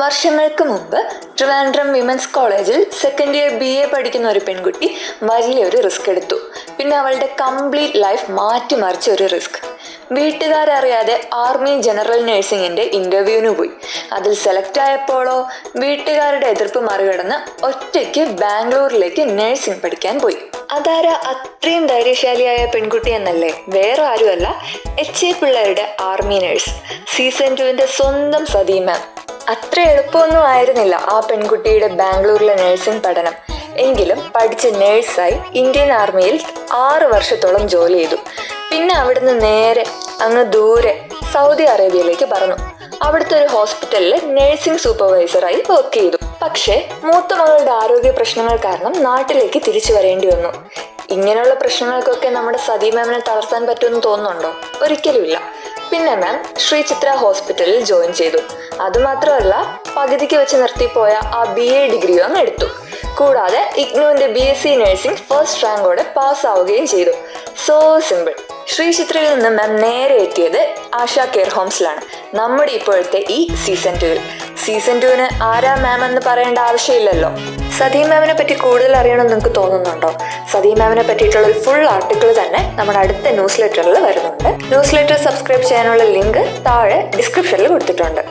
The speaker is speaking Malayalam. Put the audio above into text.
വർഷങ്ങൾക്ക് മുമ്പ് ട്രിവാൻഡ്രം വിമൻസ് കോളേജിൽ സെക്കൻഡ് ഇയർ BA പഠിക്കുന്ന ഒരു പെൺകുട്ടി വലിയൊരു റിസ്ക് എടുത്തു. പിന്നെ അവളുടെ കംപ്ലീറ്റ് ലൈഫ് മാറ്റിമറിച്ച ഒരു റിസ്ക്. വീട്ടുകാരറിയാതെ ആർമി ജനറൽ നഴ്സിംഗിന്റെ ഇന്റർവ്യൂവിന് പോയി. അതിൽ സെലക്ട് ആയപ്പോഴോ വീട്ടുകാരുടെ എതിർപ്പ് മറികടന്ന് ഒറ്റയ്ക്ക് ബാംഗ്ലൂരിലേക്ക് നഴ്സിംഗ് പഠിക്കാൻ പോയി. അതാരാ അത്രയും ധൈര്യശാലിയായ പെൺകുട്ടി എന്നല്ലേ, വേറെ ആരുമല്ല, HA പിള്ളേരുടെ ആർമി നഴ്സ്, സീസൺ 2 സ്വന്തം സതി മാം. അത്ര എളുപ്പമൊന്നും ആയിരുന്നില്ല ആ പെൺകുട്ടിയുടെ ബാംഗ്ലൂരിലെ നഴ്സിംഗ് പഠനം. എങ്കിലും പഠിച്ച നേഴ്സായി ഇന്ത്യൻ ആർമിയിൽ 6 വർഷത്തോളം ജോലി ചെയ്തു. പിന്നെ അവിടുന്ന് നേരെ അങ്ങ് ദൂരെ സൗദി അറേബ്യയിലേക്ക് പറന്നു. അവിടുത്തെ ഒരു ഹോസ്പിറ്റലിൽ നഴ്സിംഗ് സൂപ്പർവൈസറായി വർക്ക് ചെയ്തു. പക്ഷേ മൂത്ത മകളുടെ ആരോഗ്യ പ്രശ്നങ്ങൾ കാരണം നാട്ടിലേക്ക് തിരിച്ചു വരേണ്ടി വന്നു. ഇങ്ങനെയുള്ള പ്രശ്നങ്ങൾക്കൊക്കെ നമ്മുടെ സതി മാമിനെ തളർത്താൻ പറ്റുമെന്ന് തോന്നുന്നുണ്ടോ? ഒരിക്കലുമില്ല. പിന്നെ മാം ശ്രീ ചിത്ര ഹോസ്പിറ്റലിൽ ജോയിൻ ചെയ്തു. അതുമാത്രമല്ല, പകുതിക്ക് വെച്ച് നിർത്തിപ്പോയ ആ BA ഡിഗ്രിയും അങ്ങ് എടുത്തു. കൂടാതെ ഇഗ്നുവിന്റെ BSc നഴ്സിംഗ് ഫസ്റ്റ് റാങ്കോടെ പാസ്സാവുകയും ചെയ്തു. So simple. ശ്രീ ചിത്രയിൽ നിന്ന് മാം നേരെ എത്തിയത് ആശ കെയർ ഹോംസിലാണ്, നമ്മുടെ ഇപ്പോഴത്തെ ഈ സീസൺ 2. സീസൺ 2 ആരാ മാം എന്ന് പറയേണ്ട ആവശ്യമില്ലല്ലോ. സതി മാമിനെ പറ്റി കൂടുതൽ അറിയണമെന്ന് നിങ്ങൾക്ക് തോന്നുന്നുണ്ടോ? സതി മാമിനെ പറ്റിയിട്ടുള്ള ഒരു ഫുൾ ആർട്ടിക്കിൾ തന്നെ നമ്മുടെ അടുത്ത ന്യൂസ് ലെറ്ററിൽ വരുന്നുണ്ട്. ന്യൂസ് ലെറ്റർ സബ്സ്ക്രൈബ് ചെയ്യാനുള്ള ലിങ്ക് താഴെ ഡിസ്ക്രിപ്ഷനിൽ കൊടുത്തിട്ടുണ്ട്.